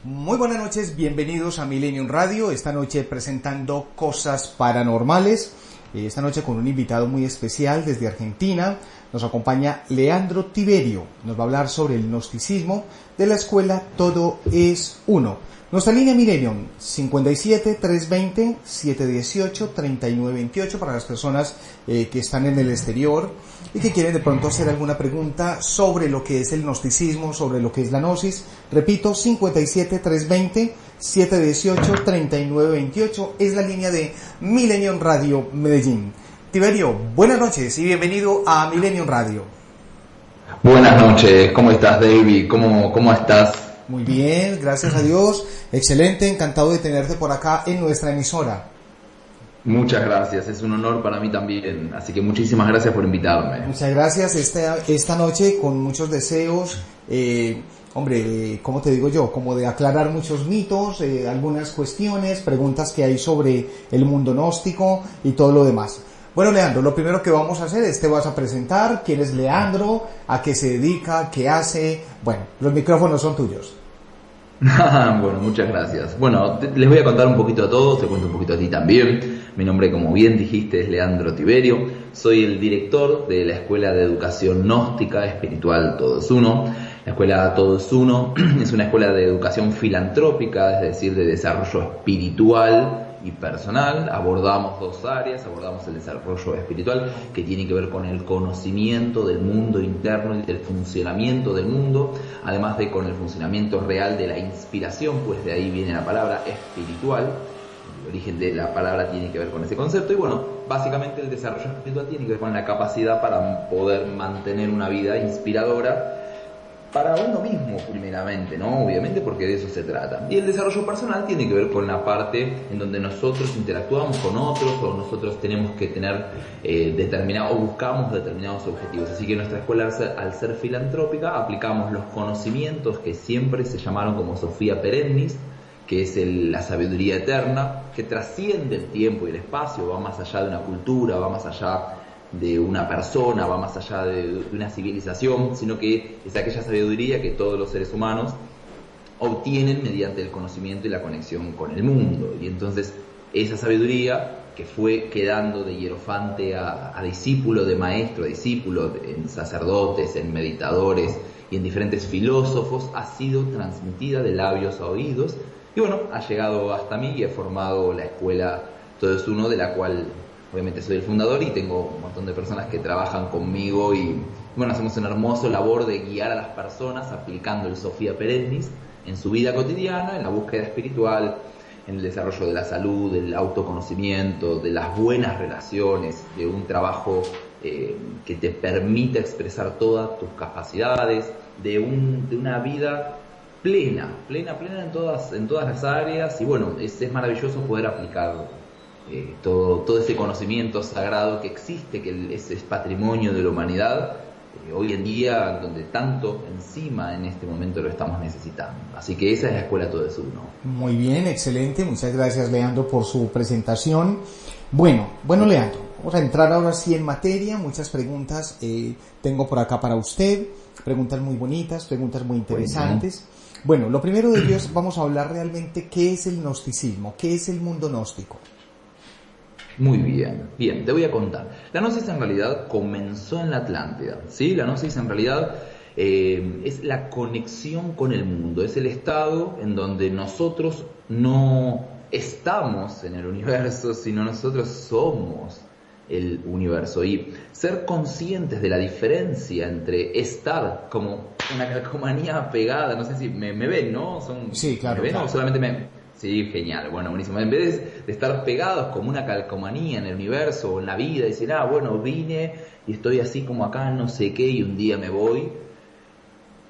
Muy buenas noches, bienvenidos a Millennium Radio. Esta noche presentando cosas paranormales. Esta noche con un invitado muy especial desde Argentina. Nos acompaña Leandro Tiberio. Nos va a hablar sobre el gnosticismo de la escuela Todo es Uno. Nuestra línea Millennium 57 320 718 3928 para las personas que están en el exterior y que quieren de pronto hacer alguna pregunta sobre lo que es el gnosticismo, sobre lo que es la gnosis. Repito, 57 320 718 3928 es la línea de Millennium Radio Medellín. Tiberio, buenas noches y bienvenido a Millennium Radio. Buenas noches, ¿cómo estás, David? ¿Cómo estás? Muy bien, gracias a Dios, excelente, encantado de tenerte por acá en nuestra emisora. Muchas gracias, es un honor para mí también, así que muchísimas gracias por invitarme. Muchas gracias, esta noche con muchos deseos, ¿cómo te digo yo? Como de aclarar muchos mitos, algunas cuestiones, preguntas que hay sobre el mundo gnóstico y todo lo demás. Bueno, Leandro, lo primero que vamos a hacer es te vas a presentar, quién es Leandro, a qué se dedica, qué hace. Bueno, los micrófonos son tuyos. Bueno, muchas gracias. Bueno, les voy a contar un poquito a todos, te cuento un poquito a ti también. Mi nombre, como bien dijiste, es Leandro Tiberio. Soy el director de la Escuela de Educación Gnóstica Espiritual Todo es Uno. La Escuela Todo es Uno es una escuela de educación filantrópica, es decir, de desarrollo espiritual y personal. Abordamos dos áreas, abordamos el desarrollo espiritual, que tiene que ver con el conocimiento del mundo interno y del funcionamiento del mundo, además de con el funcionamiento real de la inspiración, pues de ahí viene la palabra espiritual. El origen de la palabra tiene que ver con ese concepto y bueno, básicamente el desarrollo espiritual tiene que ver con la capacidad para poder mantener una vida inspiradora para uno mismo primeramente, ¿no? Obviamente, porque de eso se trata. Y el desarrollo personal tiene que ver con la parte en donde nosotros interactuamos con otros o nosotros tenemos que tener o buscamos determinados objetivos. Así que nuestra escuela, al ser filantrópica, aplicamos los conocimientos que siempre se llamaron como Sophia Perennis, que es la sabiduría eterna, que trasciende el tiempo y el espacio, va más allá de una cultura, va más allá de una persona, va más allá de una civilización, sino que es aquella sabiduría que todos los seres humanos obtienen mediante el conocimiento y la conexión con el mundo. Y entonces esa sabiduría que fue quedando de hierofante a discípulo, de maestro a discípulo, en sacerdotes, en meditadores y en diferentes filósofos, ha sido transmitida de labios a oídos y bueno, ha llegado hasta mí y he formado la escuela Todo es Uno, de la cual obviamente soy el fundador y tengo un montón de personas que trabajan conmigo y bueno, hacemos una hermosa labor de guiar a las personas aplicando el Sophia Perennis en su vida cotidiana, en la búsqueda espiritual, en el desarrollo de la salud, del autoconocimiento, de las buenas relaciones, de un trabajo que te permita expresar todas tus capacidades, de una vida plena en todas las áreas y bueno, es maravilloso poder aplicar todo ese conocimiento sagrado que existe, que es patrimonio de la humanidad, hoy en día, donde tanto encima en este momento lo estamos necesitando. Así que esa es la escuela Todo es Uno. Muy bien, excelente, muchas gracias, Leandro, por su presentación. Bueno, Leandro, vamos a entrar ahora sí en materia, muchas preguntas tengo por acá para usted, preguntas muy bonitas, preguntas muy interesantes. Bueno, lo primero de ello es, vamos a hablar realmente qué es el gnosticismo, qué es el mundo gnóstico. Muy bien, te voy a contar. La gnosis en realidad comenzó en la Atlántida, ¿sí? La gnosis en realidad es la conexión con el mundo, es el estado en donde nosotros no estamos en el universo, sino nosotros somos el universo. Y ser conscientes de la diferencia entre estar como una calcomanía pegada, no sé si me ven, ¿no? Sí, claro. ¿Me ven claro. o solamente Sí, genial, bueno, buenísimo. En vez de estar pegados como una calcomanía en el universo o en la vida, y decir, bueno, vine y estoy así como acá, no sé qué, y un día me voy,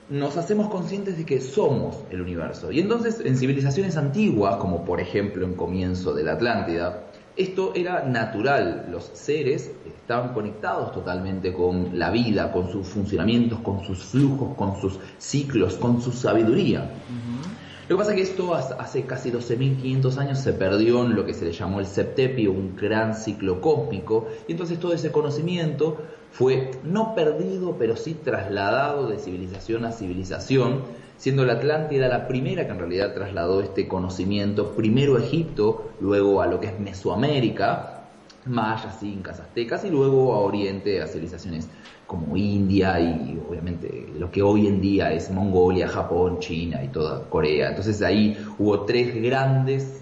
nos hacemos conscientes de que somos el universo. Y entonces, en civilizaciones antiguas, como por ejemplo en comienzo de la Atlántida, esto era natural. Los seres estaban conectados totalmente con la vida, con sus funcionamientos, con sus flujos, con sus ciclos, con su sabiduría. Uh-huh. Lo que pasa es que esto hace casi 12.500 años se perdió en lo que se le llamó el septepio, un gran ciclo cósmico, y entonces todo ese conocimiento fue no perdido, pero sí trasladado de civilización a civilización, siendo la Atlántida la primera que en realidad trasladó este conocimiento, primero a Egipto, luego a lo que es Mesoamérica, mayas, incas, aztecas, y luego a Oriente, a civilizaciones como India y obviamente lo que hoy en día es Mongolia, Japón, China y toda Corea. Entonces ahí hubo tres grandes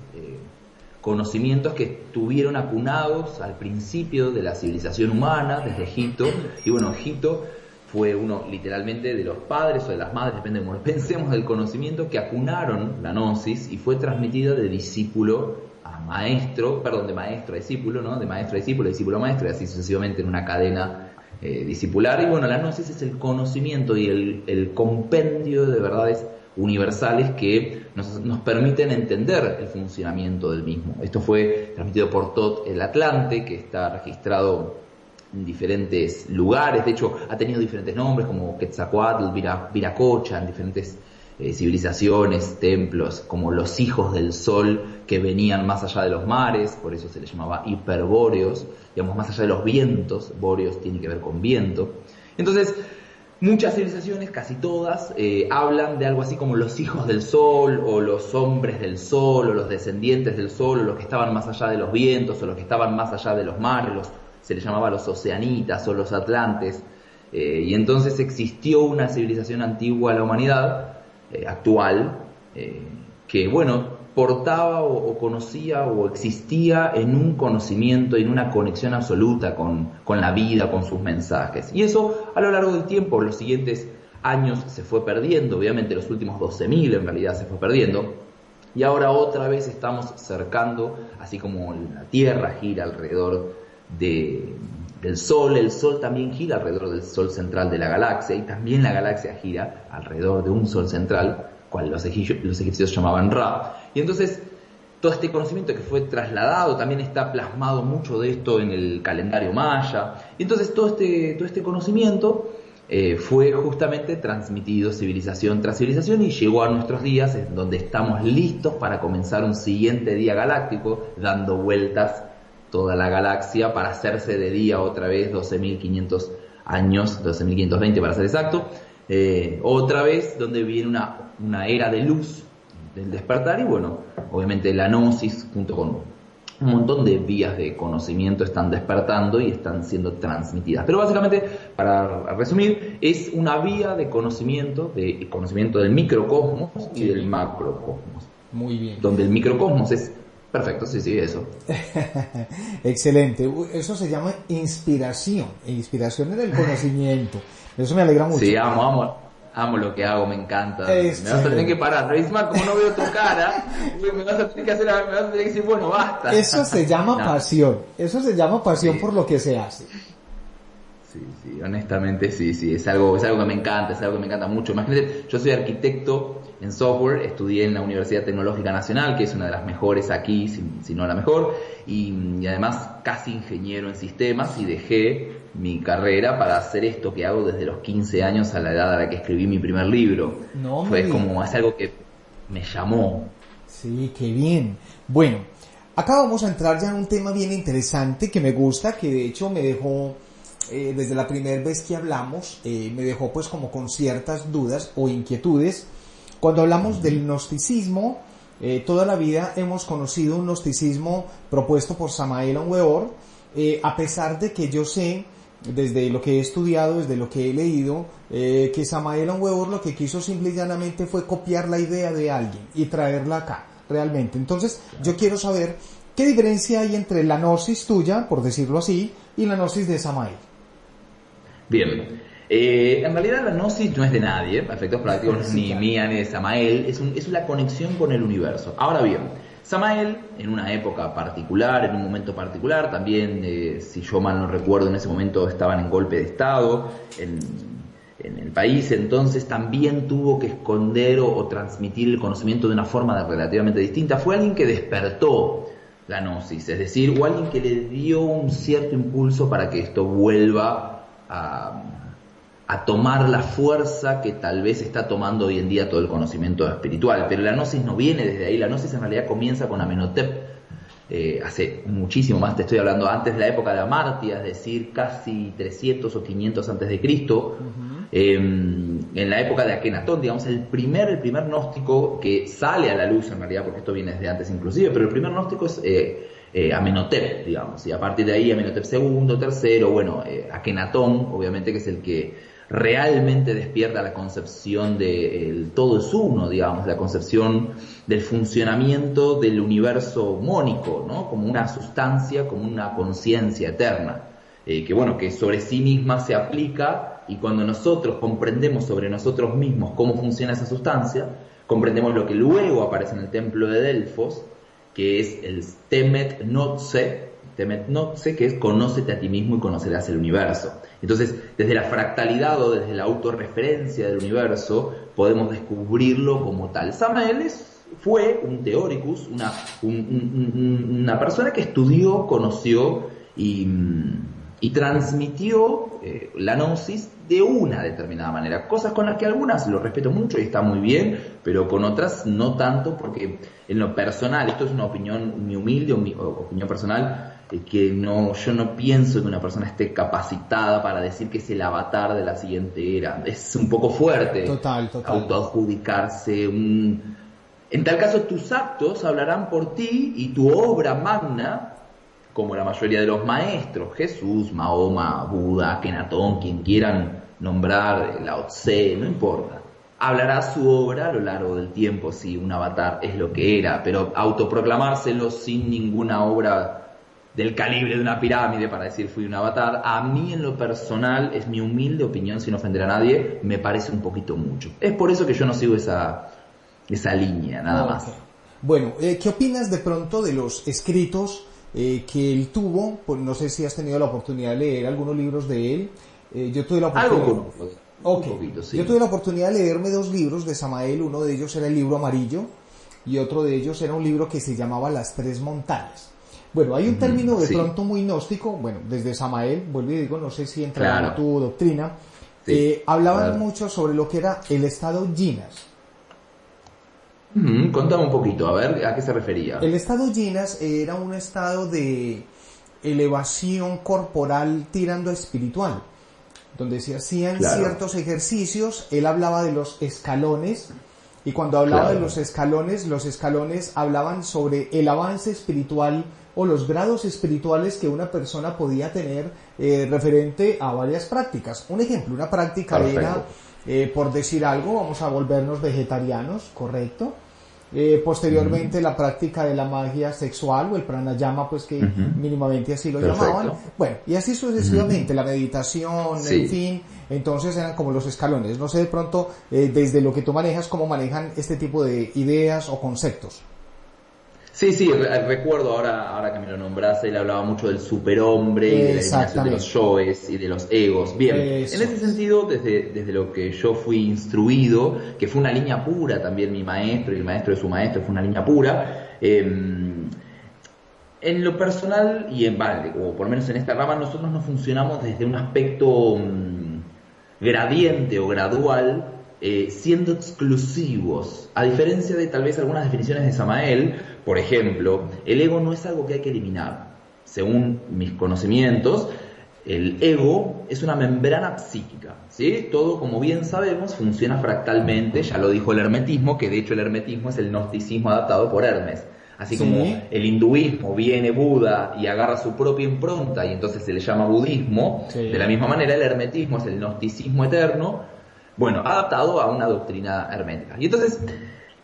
conocimientos que estuvieron acunados al principio de la civilización humana desde Egipto. Y bueno, Egipto fue uno literalmente de los padres o de las madres, depende de cómo lo pensemos, del conocimiento que acunaron la gnosis y fue transmitida de discípulo a maestro, perdón, de maestro a discípulo, ¿no? De maestro a discípulo, discípulo a maestro, y así sucesivamente en una cadena discipular. Y bueno, la gnosis es el conocimiento y el compendio de verdades universales que nos permiten entender el funcionamiento del mismo. Esto fue transmitido por Tot el Atlante, que está registrado en diferentes lugares, de hecho ha tenido diferentes nombres como Quetzalcóatl, Viracocha, en diferentes civilizaciones, templos, como los hijos del sol que venían más allá de los mares, por eso se les llamaba hiperbóreos, digamos más allá de los vientos, bóreos tiene que ver con viento. Entonces, muchas civilizaciones, casi todas, hablan de algo así como los hijos del sol, o los hombres del sol, o los descendientes del sol, o los que estaban más allá de los vientos, o los que estaban más allá de los mares, se les llamaba los oceanitas o los atlantes, y entonces existió una civilización antigua a la humanidad, actual, que bueno, portaba o conocía o existía en un conocimiento, en una conexión absoluta con la vida, con sus mensajes. Y eso a lo largo del tiempo, los siguientes años se fue perdiendo, obviamente los últimos 12.000 en realidad se fue perdiendo, y ahora otra vez estamos cercando, así como la Tierra gira alrededor del Sol, el Sol también gira alrededor del Sol central de la galaxia, y también la galaxia gira alrededor de un Sol central, cual los egipcios llamaban Ra. Y entonces todo este conocimiento que fue trasladado, también está plasmado mucho de esto en el calendario maya. Y entonces todo este conocimiento fue justamente transmitido civilización tras civilización y llegó a nuestros días, en donde estamos listos para comenzar un siguiente día galáctico, dando vueltas toda la galaxia para hacerse de día otra vez, 12.500 años, 12.520 para ser exacto, otra vez donde viene una era de luz del despertar. Y bueno, obviamente la gnosis junto con un montón de vías de conocimiento están despertando y están siendo transmitidas. Pero básicamente, para resumir, es una vía de conocimiento del microcosmos y del macrocosmos. Muy bien. Donde el microcosmos es perfecto, sí, eso. Excelente. Eso se llama inspiración. Inspiración en el conocimiento. Eso me alegra mucho. Sí, amo lo que hago, me encanta. Me vas a tener que parar, Isma, como no veo tu cara, me vas a tener que decir, bueno, basta. Eso se llama pasión. Eso se llama pasión, sí, por lo que se hace. Sí, honestamente sí, es algo que me encanta mucho. Imagínate, yo soy arquitecto en software, estudié en la Universidad Tecnológica Nacional, que es una de las mejores aquí, si no la mejor, y además casi ingeniero en sistemas, y dejé mi carrera para hacer esto que hago desde los 15 años, a la edad a la que escribí mi primer libro. Es algo que me llamó. Sí, qué bien. Bueno, acá vamos a entrar ya en un tema bien interesante que me gusta, que de hecho me dejó, desde la primera vez que hablamos, me dejó pues como con ciertas dudas o inquietudes. Cuando hablamos del gnosticismo, toda la vida hemos conocido un gnosticismo propuesto por Samael Aun Weor, a pesar de que yo sé, desde lo que he estudiado, desde lo que he leído, que Samael Aun Weor lo que quiso simple y llanamente fue copiar la idea de alguien y traerla acá, realmente. Entonces, yo quiero saber qué diferencia hay entre la gnosis tuya, por decirlo así, y la gnosis de Samael. Bien. En realidad la gnosis no es de nadie, a efectos prácticos, sí, ni claro, mía ni de Samael, es la conexión con el universo. Ahora bien, Samael, en una época particular, en un momento particular, también, si yo mal no recuerdo, en ese momento estaban en golpe de Estado en el país, entonces también tuvo que esconder o transmitir el conocimiento de una forma relativamente distinta. Fue alguien que despertó la gnosis, es decir, o alguien que le dio un cierto impulso para que esto vuelva a tomar la fuerza que tal vez está tomando hoy en día todo el conocimiento espiritual. Pero la gnosis no viene desde ahí, la gnosis en realidad comienza con Amenhotep, hace muchísimo más, te estoy hablando antes de la época de Amartya, es decir, casi 300 o 500 antes de Cristo. en la época de Akenatón, digamos, el primer gnóstico que sale a la luz en realidad, porque esto viene desde antes inclusive, pero el primer gnóstico es Amenhotep, digamos, y a partir de ahí Amenhotep II, tercero, bueno, Akenatón, obviamente, que es el que realmente despierta la concepción del todo es uno, digamos, la concepción del funcionamiento del universo mónico, ¿no? Como una sustancia, como una conciencia eterna, que bueno, que sobre sí misma se aplica, y cuando nosotros comprendemos sobre nosotros mismos cómo funciona esa sustancia, comprendemos lo que luego aparece en el templo de Delfos, que es el Temet Notse, que es conócete a ti mismo y conocerás el universo. Entonces, desde la fractalidad o desde la autorreferencia del universo, podemos descubrirlo como tal. Samael fue un teóricus, una persona que estudió, conoció y transmitió la gnosis de una determinada manera. Cosas con las que algunas lo respeto mucho y está muy bien, pero con otras no tanto, porque en lo personal, esto es una opinión, mi humilde opinión personal, que yo no pienso que una persona esté capacitada para decir que es el avatar de la siguiente era. Es un poco fuerte total. Autoadjudicarse En tal caso, tus actos hablarán por ti y tu obra magna, como la mayoría de los maestros, Jesús, Mahoma, Buda, Akenatón, quien quieran nombrar, Lao Tse, no importa, hablará su obra a lo largo del tiempo, si un avatar es lo que era, pero autoproclamárselo sin ninguna obra del calibre de una pirámide para decir fui un avatar, a mí en lo personal, es mi humilde opinión sin ofender a nadie, me parece un poquito mucho. Es por eso que yo no sigo esa línea, nada más. Bueno, ¿qué opinas de pronto de los escritos que él tuvo? Pues no sé si has tenido la oportunidad de leer algunos libros de él. Yo tuve la oportunidad... Algo conozco. Okay. Un poquito, sí. Yo tuve la oportunidad de leerme 2 libros de Samael. Uno de ellos era el libro amarillo y otro de ellos era un libro que se llamaba Las 3 montañas. Bueno, hay un término de pronto muy gnóstico, bueno, desde Samael, vuelvo y digo, no sé si entra en tu doctrina, hablaban mucho sobre lo que era el estado Jinas. Contame un poquito, a ver, ¿a qué se refería? El estado Jinas era un estado de elevación corporal tirando a espiritual, donde se hacían ciertos ejercicios. Él hablaba de los escalones, y cuando hablaba de los escalones hablaban sobre el avance espiritual o los grados espirituales que una persona podía tener referente a varias prácticas. Un ejemplo, una práctica era, por decir algo, vamos a volvernos vegetarianos, ¿correcto? Posteriormente la práctica de la magia sexual o el pranayama, pues que mínimamente así lo llamaban. Bueno, y así sucesivamente, la meditación, en fin. Entonces eran como los escalones. No sé de pronto, desde lo que tú manejas, cómo manejan este tipo de ideas o conceptos. Sí, recuerdo ahora que me lo nombraste, él hablaba mucho del superhombre y de la eliminación de los yoes y de los egos. Bien, en ese sentido, desde lo que yo fui instruido, que fue una línea pura también mi maestro y el maestro de su maestro, fue una línea pura, en lo personal y o por lo menos en esta rama, nosotros no funcionamos desde un aspecto gradiente o gradual, siendo exclusivos, a diferencia de tal vez algunas definiciones de Samael. Por ejemplo, el ego no es algo que hay que eliminar. Según mis conocimientos, el ego es una membrana psíquica, ¿sí? Todo, como bien sabemos, funciona fractalmente. Ya lo dijo el hermetismo, que de hecho el hermetismo es el gnosticismo adaptado por Hermes. Así como el hinduismo viene Buda y agarra su propia impronta y entonces se le llama budismo, de la misma manera el hermetismo es el gnosticismo eterno, bueno, adaptado a una doctrina hermética. Y entonces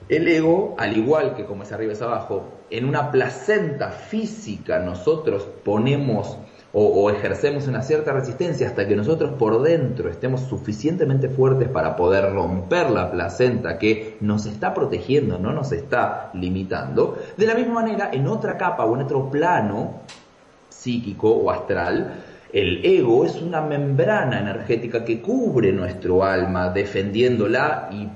el ego, al igual que como es arriba es abajo, en una placenta física nosotros ponemos o ejercemos una cierta resistencia hasta que nosotros por dentro estemos suficientemente fuertes para poder romper la placenta que nos está protegiendo, no nos está limitando. De la misma manera, en otra capa o en otro plano psíquico o astral, el ego es una membrana energética que cubre nuestro alma, defendiéndola y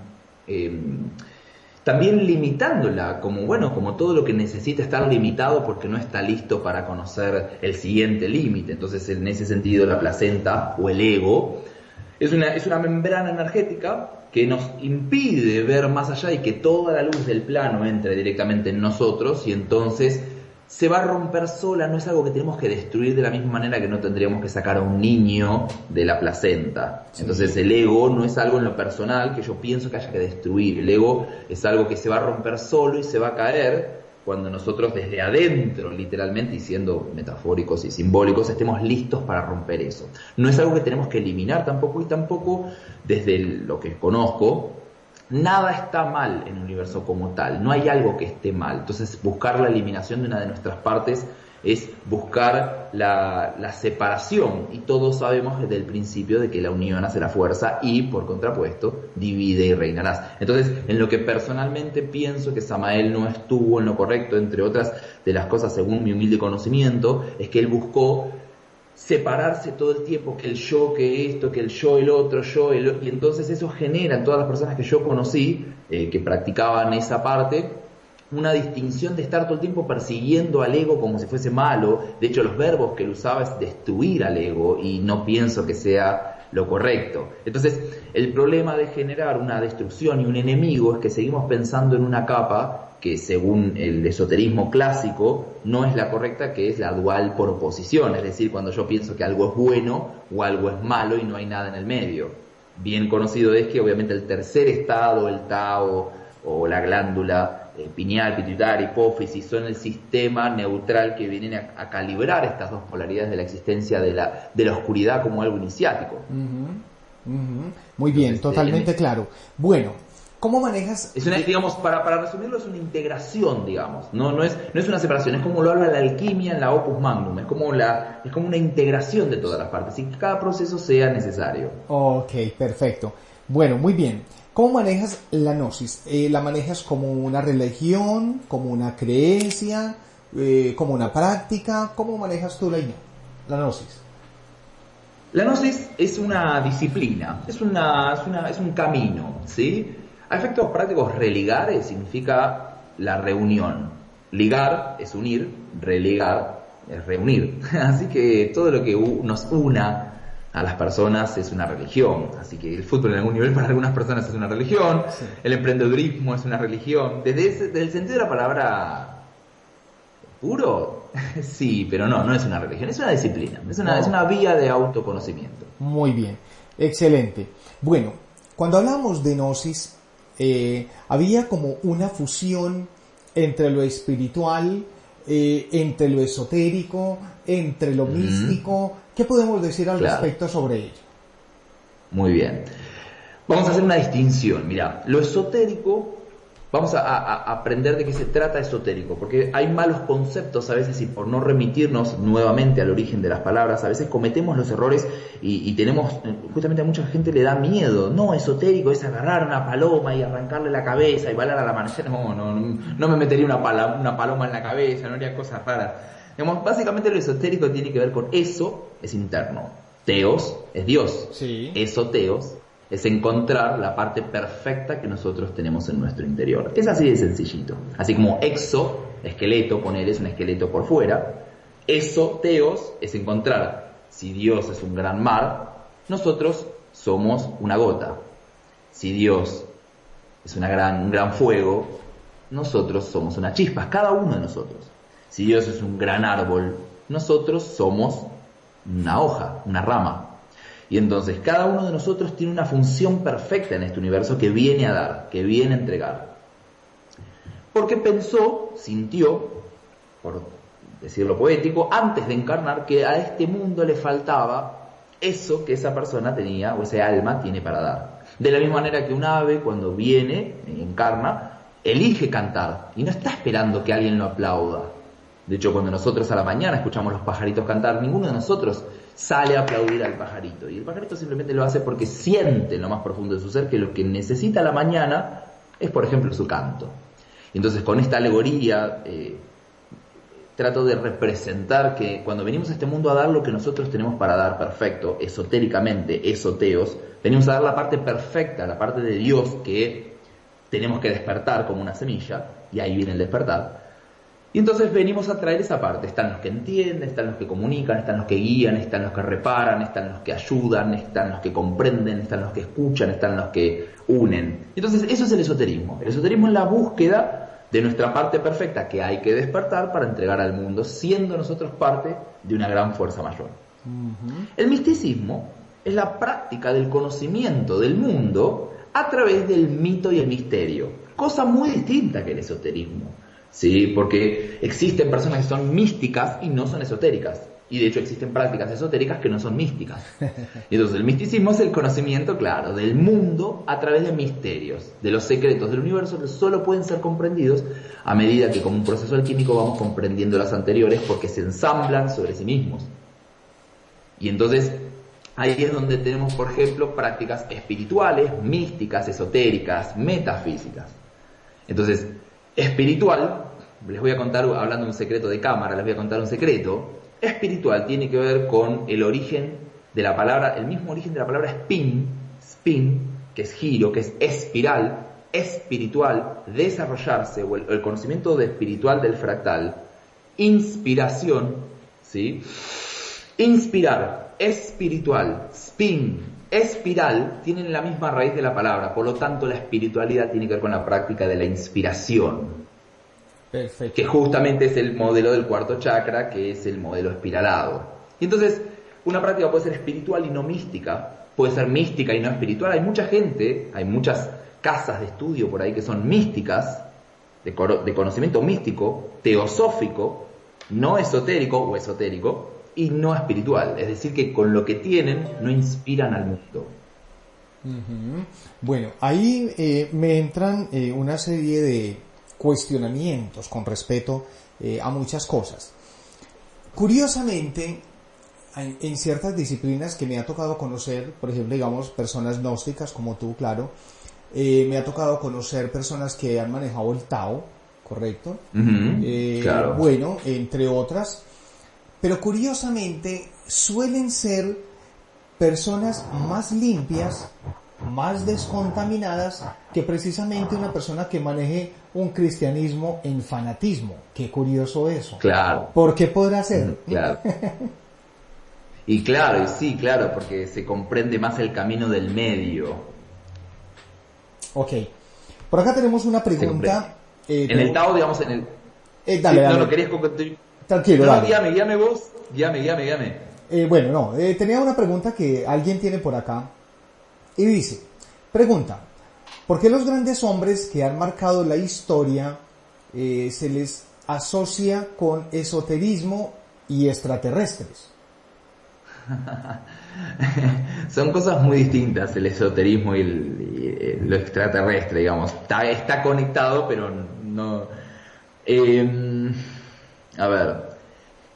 también limitándola, como todo lo que necesita estar limitado porque no está listo para conocer el siguiente límite. Entonces, en ese sentido, la placenta o el ego es una membrana energética que nos impide ver más allá y que toda la luz del plano entre directamente en nosotros, y entonces se va a romper sola, no es algo que tenemos que destruir de la misma manera que no tendríamos que sacar a un niño de la placenta. Sí. Entonces el ego no es algo en lo personal que yo pienso que haya que destruir. El ego es algo que se va a romper solo y se va a caer cuando nosotros desde adentro, literalmente, y siendo metafóricos y simbólicos, estemos listos para romper eso. No es algo que tenemos que eliminar tampoco, y tampoco desde lo que conozco, nada está mal en el universo como tal, no hay algo que esté mal. Entonces buscar la eliminación de una de nuestras partes es buscar la separación, y todos sabemos desde el principio de que la unión hace la fuerza y por contrapuesto divide y reinarás. Entonces, en lo que personalmente pienso que Samael no estuvo en lo correcto, entre otras de las cosas según mi humilde conocimiento, es que él buscó separarse todo el tiempo, que el yo, que esto, que el yo, el otro, y entonces eso genera en todas las personas que yo conocí, que practicaban esa parte, una distinción de estar todo el tiempo persiguiendo al ego como si fuese malo. De hecho, los verbos que él usaba es destruir al ego, y no pienso que sea lo correcto. Entonces, el problema de generar una destrucción y un enemigo es que seguimos pensando en una capa que según el esoterismo clásico no es la correcta, que es la dual por oposición, es decir, cuando yo pienso que algo es bueno o algo es malo y no hay nada en el medio. Bien conocido es que obviamente el tercer estado, el Tao o la glándula pineal, pituitaria, hipófisis, son el sistema neutral que vienen a calibrar estas dos polaridades de la existencia de la oscuridad como algo iniciático. Muy bien, entonces, totalmente claro. Bueno, ¿cómo manejas? Es una, digamos, para resumirlo, es una integración, digamos. No es una separación, es como lo habla la alquimia en la Opus Magnum, es como una integración de todas las partes y que cada proceso sea necesario. Ok, perfecto. Bueno, muy bien. ¿Cómo manejas la gnosis? ¿La manejas como una religión, como una creencia, como una práctica? ¿Cómo manejas tú la gnosis? La gnosis es una disciplina, es un camino, ¿sí? A efectos prácticos, religar significa la reunión. Ligar es unir, religar es reunir. Así que todo lo que nos una a las personas es una religión. Así que el fútbol en algún nivel para algunas personas es una religión, sí. El emprendedurismo es una religión. Desde el sentido de la palabra puro, sí, pero no es una religión, es una disciplina, es una vía de autoconocimiento. Muy bien, excelente. Bueno, cuando hablamos de gnosis, había como una fusión entre lo espiritual, entre lo esotérico, entre lo místico. ¿Qué podemos decir al respecto sobre ello? Muy bien. Vamos a hacer una distinción. Mira, lo esotérico, vamos a aprender de qué se trata esotérico, porque hay malos conceptos a veces y por no remitirnos nuevamente al origen de las palabras, a veces cometemos los errores y tenemos, justamente a mucha gente le da miedo. No, esotérico es agarrar una paloma y arrancarle la cabeza y bailar al amanecer. No me metería una paloma en la cabeza, no haría cosas raras. Digamos, básicamente lo esotérico tiene que ver con eso, es interno. Teos es Dios. Sí. Esoteos es encontrar la parte perfecta que nosotros tenemos en nuestro interior. Es así de sencillito. Así como exo, esqueleto, poner es un esqueleto por fuera. Esoteos es encontrar, si Dios es un gran mar, nosotros somos una gota. Si Dios es un gran fuego, nosotros somos una chispa, cada uno de nosotros. Si Dios es un gran árbol, nosotros somos una hoja, una rama. Y entonces cada uno de nosotros tiene una función perfecta en este universo que viene a dar, que viene a entregar. Porque pensó, sintió, por decirlo poético, antes de encarnar que a este mundo le faltaba eso que esa persona tenía o ese alma tiene para dar. De la misma manera que un ave cuando viene, encarna, elige cantar y no está esperando que alguien lo aplauda. De hecho, cuando nosotros a la mañana escuchamos los pajaritos cantar, ninguno de nosotros sale a aplaudir al pajarito. Y el pajarito simplemente lo hace porque siente en lo más profundo de su ser que lo que necesita a la mañana es, por ejemplo, su canto. Y entonces, con esta alegoría, trato de representar que cuando venimos a este mundo a dar lo que nosotros tenemos para dar perfecto, esotéricamente, esoteos, venimos a dar la parte perfecta, la parte de Dios que tenemos que despertar como una semilla, y ahí viene el despertar. Y entonces venimos a traer esa parte. Están los que entienden, están los que comunican, están los que guían, están los que reparan, están los que ayudan, están los que comprenden, están los que escuchan, están los que unen. Entonces eso es el esoterismo. El esoterismo es la búsqueda de nuestra parte perfecta que hay que despertar para entregar al mundo, siendo nosotros parte de una gran fuerza mayor. El misticismo es la práctica del conocimiento del mundo a través del mito y el misterio, cosa muy distinta que el esoterismo, ¿sí? Porque existen personas que son místicas y no son esotéricas. Y de hecho existen prácticas esotéricas que no son místicas. Y entonces el misticismo es el conocimiento, claro, del mundo a través de misterios, de los secretos del universo que solo pueden ser comprendidos a medida que como un proceso alquímico vamos comprendiendo las anteriores porque se ensamblan sobre sí mismos. Y entonces ahí es donde tenemos, por ejemplo, prácticas espirituales, místicas, esotéricas, metafísicas. Entonces, espiritual, les voy a contar, hablando de un secreto de cámara, les voy a contar un secreto. Espiritual tiene que ver con el origen de la palabra, el mismo origen de la palabra spin, que es giro, que es espiral, espiritual, desarrollarse, o el conocimiento de espiritual del fractal, inspiración, ¿sí? Inspirar, espiritual, spin, espiral, tienen la misma raíz de la palabra, por lo tanto la espiritualidad tiene que ver con la práctica de la inspiración. Perfecto. Que justamente es el modelo del cuarto chakra, que es el modelo espiralado. Y entonces, una práctica puede ser espiritual y no mística, puede ser mística y no espiritual. Hay mucha gente, hay muchas casas de estudio por ahí que son místicas, de conocimiento místico, teosófico, no esotérico o esotérico, y no espiritual. Es decir, que con lo que tienen no inspiran al mundo. Bueno, ahí me entran una serie de cuestionamientos con respecto a muchas cosas. Curiosamente, en ciertas disciplinas que me ha tocado conocer, por ejemplo, digamos, personas gnósticas como tú, claro, me ha tocado conocer personas que han manejado el Tao, ¿correcto? Claro. Bueno, entre otras, pero curiosamente suelen ser personas más limpias, más descontaminadas que precisamente una persona que maneje un cristianismo en fanatismo. Qué curioso eso. Claro. ¿Por qué podrá ser? Claro. Y claro, y sí, claro, porque se comprende más el camino del medio. Ok. Por acá tenemos una pregunta. En el Tao, digamos, en el... dale, dale. No, querías concluir. Tranquilo, no, dale. Guíame vos. Guíame. Bueno, no, tenía una pregunta que alguien tiene por acá. Y dice, pregunta, ¿por qué los grandes hombres que han marcado la historia se les asocia con esoterismo y extraterrestres? Son cosas muy distintas el esoterismo y lo extraterrestre, digamos. Está conectado, pero no... a ver,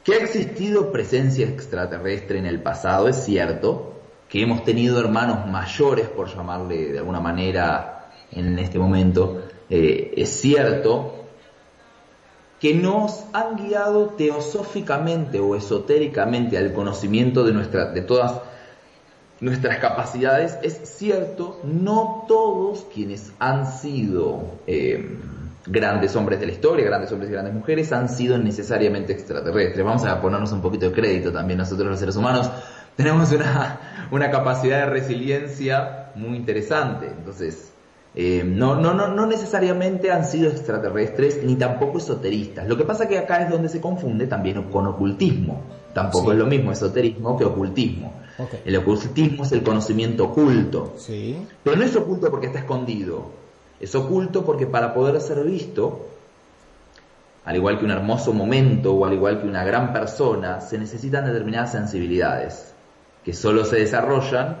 que ha existido presencia extraterrestre en el pasado, es cierto. Que hemos tenido hermanos mayores, por llamarle de alguna manera en este momento, es cierto, que nos han guiado teosóficamente o esotéricamente al conocimiento de todas nuestras capacidades. Es cierto, no todos quienes han sido grandes hombres de la historia, grandes hombres y grandes mujeres, han sido necesariamente extraterrestres. Vamos a ponernos un poquito de crédito también nosotros los seres humanos. Tenemos una capacidad de resiliencia muy interesante. Entonces, no necesariamente han sido extraterrestres ni tampoco esoteristas. Lo que pasa que acá es donde se confunde también con ocultismo. Tampoco es lo mismo esoterismo que ocultismo. Okay. El ocultismo es el conocimiento oculto. Sí. Pero no es oculto porque está escondido. Es oculto porque para poder ser visto, al igual que un hermoso momento o al igual que una gran persona, se necesitan determinadas sensibilidades que solo se desarrollan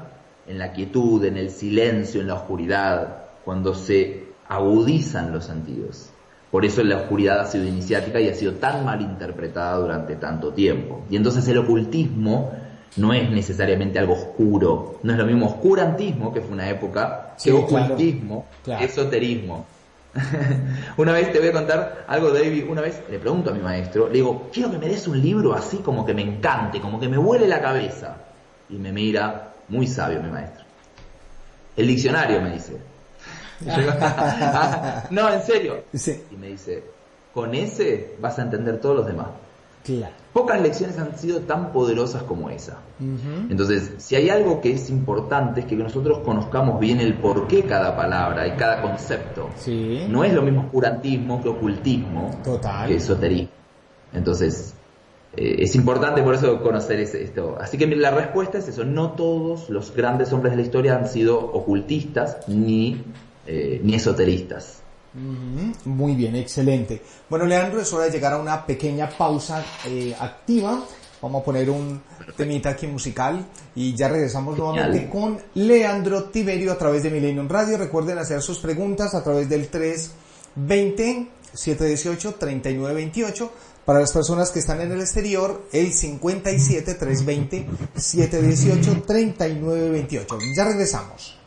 en la quietud, en el silencio, en la oscuridad, cuando se agudizan los sentidos. Por eso la oscuridad ha sido iniciática y ha sido tan mal interpretada durante tanto tiempo. Y entonces el ocultismo no es necesariamente algo oscuro. No es lo mismo oscurantismo, que fue una época, que ocultismo, claro. Esoterismo. Una vez te voy a contar algo, David. Una vez le pregunto a mi maestro, le digo, quiero que me des un libro así como que me encante, como que me vuele la cabeza. Y me mira, muy sabio mi maestro. El diccionario, me dice. Y yo digo, no, en serio. Sí. Y me dice, con ese vas a entender todos los demás. Claro. Pocas lecciones han sido tan poderosas como esa. Ujú. Entonces, si hay algo que es importante es que nosotros conozcamos bien el porqué cada palabra y cada concepto. Sí. No es lo mismo oscurantismo que ocultismo, Total. que esoterismo. Entonces, es importante por eso conocer esto. Así que la respuesta es eso. No todos los grandes hombres de la historia han sido ocultistas ni esoteristas. Ujú. Muy bien, excelente. Bueno, Leandro, es hora de llegar a una pequeña pausa activa. Vamos a poner un temita aquí musical y ya regresamos nuevamente con Leandro Tiberio a través de Millennium Radio. Recuerden hacer sus preguntas a través del 320-718-3928. Para las personas que están en el exterior, el 57-320-718-3928. Ya regresamos.